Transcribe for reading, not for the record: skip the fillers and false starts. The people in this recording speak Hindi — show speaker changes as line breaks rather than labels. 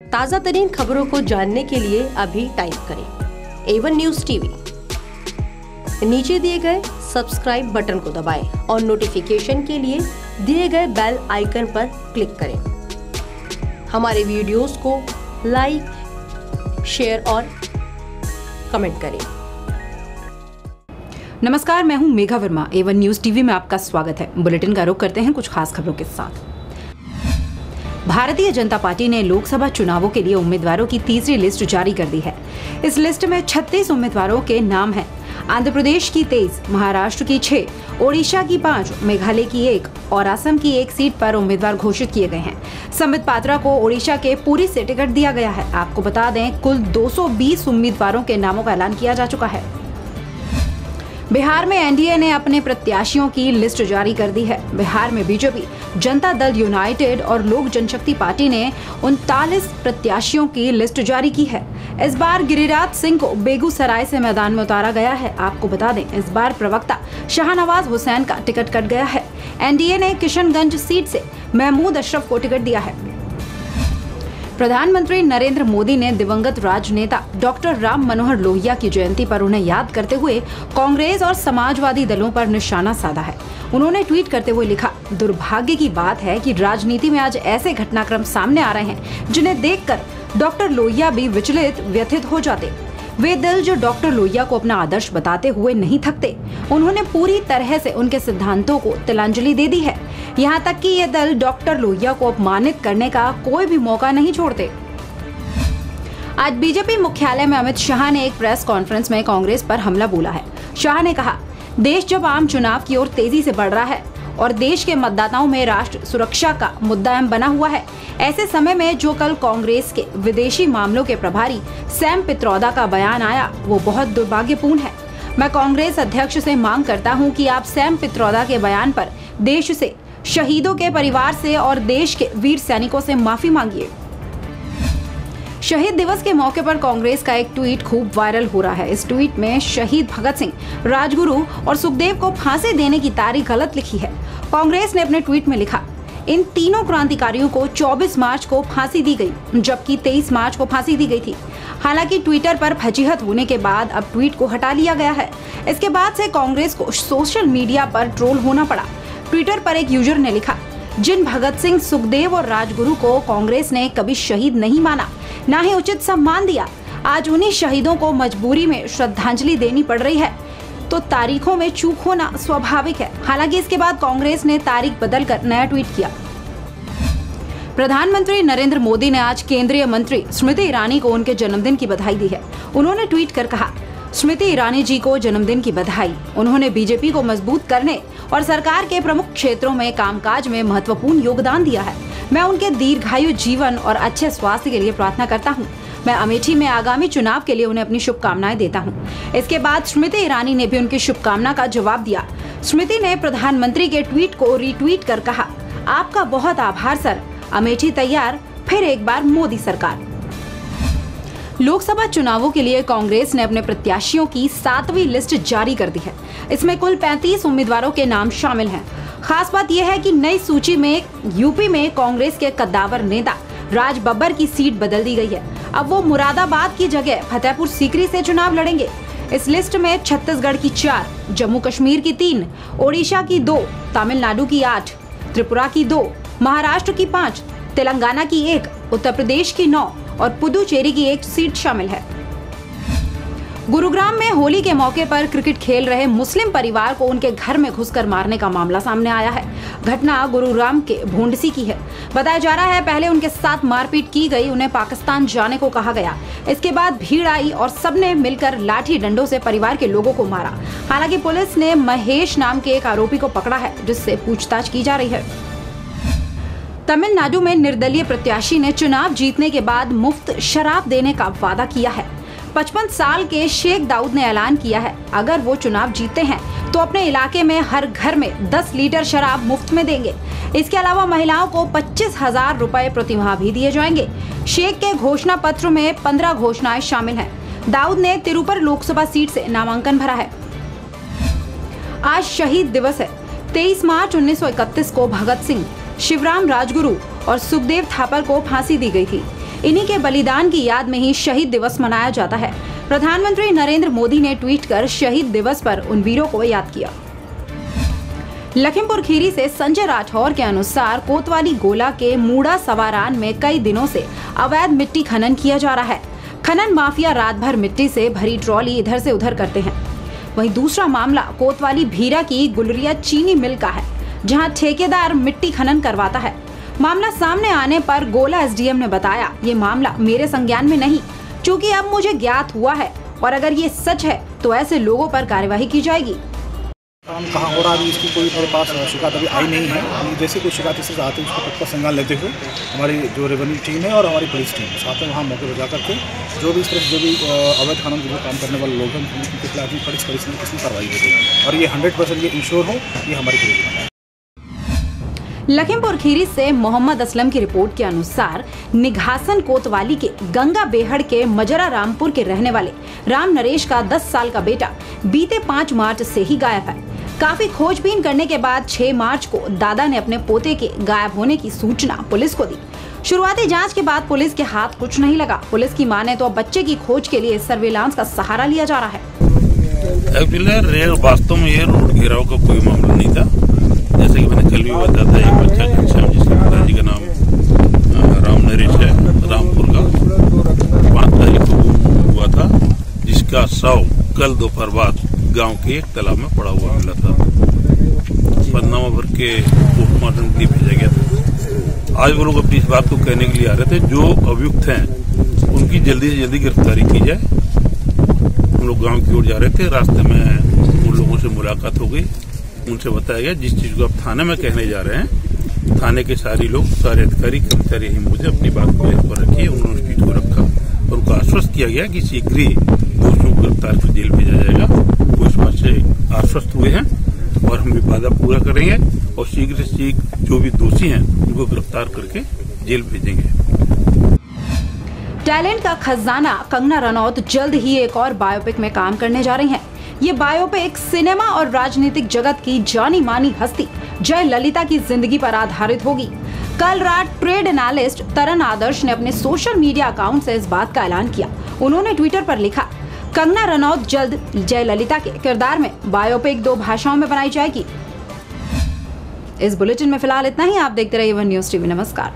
ताज़ा तरीन खबरों को जानने के लिए अभी टाइप करें A1 न्यूज़ टीवी। नीचे दिए गए सब्सक्राइब बटन को दबाएं और नोटिफिकेशन के लिए दिए गए बेल आइकन पर क्लिक करें। हमारे वीडियोस को लाइक, शेयर और कमेंट करें।
नमस्कार, मैं हूं Megha Verma. A1 news TV में आपका स्वागत है। बुलेटिन का रुख करते हैं कुछ खास खबरों के साथ। भारतीय जनता पार्टी ने लोकसभा चुनावों के लिए उम्मीदवारों की तीसरी लिस्ट जारी कर दी है। इस लिस्ट में 36 उम्मीदवारों के नाम हैं। आंध्र प्रदेश की 23, महाराष्ट्र की 6, ओडिशा की 5, मेघालय की 1 और असम की 1 सीट पर उम्मीदवार घोषित किए गए हैं। संबित पात्रा को ओडिशा के पुरी से टिकट दिया गया है। आपको बता दें, कुल 220 उम्मीदवारों के नामों का ऐलान किया जा चुका है। बिहार में एनडीए ने अपने प्रत्याशियों की लिस्ट जारी कर दी है। बिहार में बीजेपी, जनता दल यूनाइटेड और लोक जनशक्ति पार्टी ने 39 प्रत्याशियों की लिस्ट जारी की है। इस बार गिरिराज सिंह को बेगूसराय से मैदान में उतारा गया है। आपको बता दें, इस बार प्रवक्ता शाहनवाज हुसैन का टिकट कट गया है। एनडीए ने किशनगंज सीट से महमूद अशरफ को टिकट दिया है। प्रधानमंत्री नरेंद्र मोदी ने दिवंगत राजनेता डॉक्टर राम मनोहर लोहिया की जयंती पर उन्हें याद करते हुए कांग्रेस और समाजवादी दलों पर निशाना साधा है। उन्होंने ट्वीट करते हुए लिखा, दुर्भाग्य की बात है कि राजनीति में आज ऐसे घटनाक्रम सामने आ रहे हैं जिन्हें देखकर डॉक्टर लोहिया भी विचलित, व्यथित हो जाते। वे दिल जो डॉक्टर लोहिया को अपना आदर्श बताते हुए नहीं थकते। उन्होंने पूरी तरह से उनके सिद्धांतों को तिलांजलि दे दी है। यहाँ तक कि ये दल डॉक्टर लोहिया को अपमानित करने का कोई भी मौका नहीं छोड़ते। आज बीजेपी मुख्यालय में अमित शाह ने एक प्रेस कॉन्फ्रेंस में कांग्रेस पर हमला बोला है। शाह ने कहा, देश जब आम चुनाव की ओर तेजी से बढ़ रहा है और देश के मतदाताओं में राष्ट्र सुरक्षा का मुद्दा अहम बना हुआ है, ऐसे समय में जो कल कांग्रेस के विदेशी मामलों के प्रभारी सैम पित्रोदा का बयान आया, वो बहुत दुर्भाग्यपूर्ण है। मैं कांग्रेस अध्यक्ष से मांग करता हूं कि आप सैम पित्रोदा के बयान पर देश से, शहीदों के परिवार से और देश के वीर सैनिकों से माफी मांगिए। शहीद दिवस के मौके पर कांग्रेस का एक ट्वीट खूब वायरल हो रहा है। इस ट्वीट में शहीद भगत सिंह, राजगुरु और सुखदेव को फांसी देने की तारीख गलत लिखी है। कांग्रेस ने अपने ट्वीट में लिखा, इन तीनों क्रांतिकारियों को 24 मार्च को फांसी दी गई, जबकि 23 मार्च को फांसी दी गई थी। हालांकि ट्विटर पर फजीहत होने के बाद अब ट्वीट को हटा लिया गया है। इसके बाद से कांग्रेस को सोशल मीडिया पर ट्रोल होना पड़ा। ट्विटर पर एक यूजर ने लिखा, जिन भगत सिंह, सुखदेव और राजगुरु को कांग्रेस ने कभी शहीद नहीं माना, ना ही उचित सम्मान दिया, आज उन्हीं शहीदों को मजबूरी में श्रद्धांजलि देनी पड़ रही है, तो तारीखों में चूक होना स्वाभाविक है। हालांकि इसके बाद कांग्रेस ने तारीख बदलकर नया ट्वीट किया। प्रधानमंत्री नरेंद्र मोदी ने आज केंद्रीय मंत्री स्मृति ईरानी को उनके जन्मदिन की बधाई दी है। उन्होंने ट्वीट कर कहा, स्मृति ईरानी जी को जन्मदिन की बधाई। उन्होंने बीजेपी को मजबूत करने और सरकार के प्रमुख क्षेत्रों में कामकाज में महत्वपूर्ण योगदान दिया है। मैं उनके दीर्घायु जीवन और अच्छे स्वास्थ्य के लिए प्रार्थना करता हूं। मैं अमेठी में आगामी चुनाव के लिए उन्हें अपनी शुभकामनाएं देता हूं। इसके बाद स्मृति ईरानी ने भी उनकी शुभकामना का जवाब दिया। स्मृति ने प्रधानमंत्री के ट्वीट को रीट्वीट कर कहा, आपका बहुत आभार सर, अमेठी तैयार, फिर एक बार मोदी सरकार। लोकसभा चुनावों के लिए कांग्रेस ने अपने प्रत्याशियों की 7वीं लिस्ट जारी कर दी है। इसमें कुल 35 उम्मीदवारों के नाम शामिल हैं। खास बात यह है कि नई सूची में यूपी में कांग्रेस के कद्दावर नेता राज बब्बर की सीट बदल दी गई है। अब वो मुरादाबाद की जगह फतेहपुर सीकरी से चुनाव लड़ेंगे। इस लिस्ट में छत्तीसगढ़ की 4, जम्मू कश्मीर की 3, ओडिशा की 2, तमिलनाडु की 8, त्रिपुरा की 2, महाराष्ट्र की 5, तेलंगाना की 1, उत्तर प्रदेश की 9 और पुदुचेरी की 1 सीट शामिल है। गुरुग्राम में होली के मौके पर क्रिकेट खेल रहे मुस्लिम परिवार को उनके घर में घुसकर मारने का मामला सामने आया है। घटना गुरुग्राम के भोंडसी की है। बताया जा रहा है, पहले उनके साथ मारपीट की गई, उन्हें पाकिस्तान जाने को कहा गया। इसके बाद भीड़ आई और सबने मिलकर लाठी डंडों से परिवार के लोगों को मारा। हालांकि पुलिस ने महेश नाम के एक आरोपी को पकड़ा है, जिससे पूछताछ की जा रही है। तमिलनाडु में निर्दलीय प्रत्याशी ने चुनाव जीतने के बाद मुफ्त शराब देने का वादा किया है। 55 साल के शेख दाऊद ने ऐलान किया है, अगर वो चुनाव जीतते हैं तो अपने इलाके में हर घर में 10 लीटर शराब मुफ्त में देंगे। इसके अलावा महिलाओं को 25,000 रुपए प्रतिमाह भी दिए जाएंगे। शेख के घोषणा पत्र में 15 घोषणाएं शामिल हैं। दाऊद ने तिरुपर लोकसभा सीट से नामांकन भरा है। आज शहीद दिवस है। 23 मार्च 1931 को भगत सिंह, शिवराम राजगुरु और सुखदेव थापर को फांसी दी गई थी। इन्हीं के बलिदान की याद में ही शहीद दिवस मनाया जाता है। प्रधानमंत्री नरेंद्र मोदी ने ट्वीट कर शहीद दिवस पर उन वीरों को याद किया। लखीमपुर खीरी से संजय राठौर के अनुसार कोतवाली गोला के मूड़ा सवारान में कई दिनों से अवैध मिट्टी खनन किया जा रहा है। खनन माफिया रात भर मिट्टी से भरी ट्रॉली इधर से उधर करते हैं। वहीं दूसरा मामला कोतवाली भीरा की गुलरिया चीनी मिल का है, जहां ठेकेदार मिट्टी खनन करवाता है। मामला सामने आने पर गोला एसडीएम ने बताया, ये मामला मेरे संज्ञान में नहीं, क्योंकि अब मुझे ज्ञात हुआ है और अगर ये सच है तो ऐसे लोगों पर कार्यवाही की जाएगी।
काम कहाँ हो रहा है इसकी कोई हमारे पास शिकायत अभी आई नहीं है। जैसे कोई शिकायत इससे आती है उसको तत्काल संज्ञान लेते हुए हमारी जो रेवेन्यू टीम है और हमारी पुलिस टीम साथ में वहाँ मौके पर जाकर के जो भी इस तरह जो भी अवैध खनन जो काम करने वाले लोग हैं उनके खिलाफ भी कड़ी इसमें कार्रवाई होती है और ये 100% ये इंश्योर हो, ये हमारी पुलिस।
लखीमपुर खीरी से मोहम्मद असलम की रिपोर्ट के अनुसार निघासन कोतवाली के गंगा बेहड़ के मजरा रामपुर के रहने वाले राम नरेश का 10 साल का बेटा बीते 5 मार्च से ही गायब है। काफी खोजबीन करने के बाद 6 मार्च को दादा ने अपने पोते के गायब होने की सूचना पुलिस को दी। शुरुआती जांच के बाद पुलिस के हाथ कुछ नहीं लगा। पुलिस की माने तो अब बच्चे की खोज के लिए सर्विलांस का सहारा लिया जा रहा है।
वास्तव में ये रोड घेराव का कोई मामला नहीं था। जैसे कि मैंने कल भी बताया था, एक बच्चा घनश्याम जिसके पिताजी का नाम राम नरेश है, रामपुर का 5 तारीख को हुआ था, जिसका शव कल दोपहर बाद गांव के एक तालाब में पड़ा हुआ मिला था। बदनामा भर के पोस्टमार्टम के लिए भेजा गया था। आज वो लोग अपनी इस बात को कहने के लिए आ रहे थे, जो अभियुक्त हैं उनकी जल्दी से जल्दी गिरफ्तारी की जाए। हम लोग गांव की ओर जा रहे थे, रास्ते में उन लोगों से मुलाकात हो गई। उनसे बताया गया जिस चीज को आप थाने में कहने जा रहे हैं, थाने के सारे लोग, सारे अधिकारी कर्मचारी यही मुझे अपनी बात को इस पर रखी है। उन्होंने ट्वीट को रखा और उनको आश्वस्त किया गया कि शीघ्र ही दोषियों को गिरफ्तार कर जेल भेजा जाएगा। वो इस बात से आश्वस्त हुए हैं और हम भी वादा पूरा करेंगे और शीघ्र से शीघ्र जो भी दोषी हैं उनको गिरफ्तार करके जेल भेजेंगे।
टैलेंट का खजाना कंगना रनौत जल्द ही एक और बायोपिक में काम करने जा रही हैं। ये बायोपिक सिनेमा और राजनीतिक जगत की जानी मानी हस्ती जयललिता की जिंदगी पर आधारित होगी। कल रात ट्रेड एनालिस्ट तरन आदर्श ने अपने सोशल मीडिया अकाउंट से इस बात का ऐलान किया। उन्होंने ट्विटर पर लिखा, कंगना रनौत जल्द जयललिता के किरदार में बायोपिक 2 भाषाओं में बनाई जाएगी। इस बुलेटिन में फिलहाल इतना ही। आप देखते रहिए वन न्यूज़ टीवी। नमस्कार।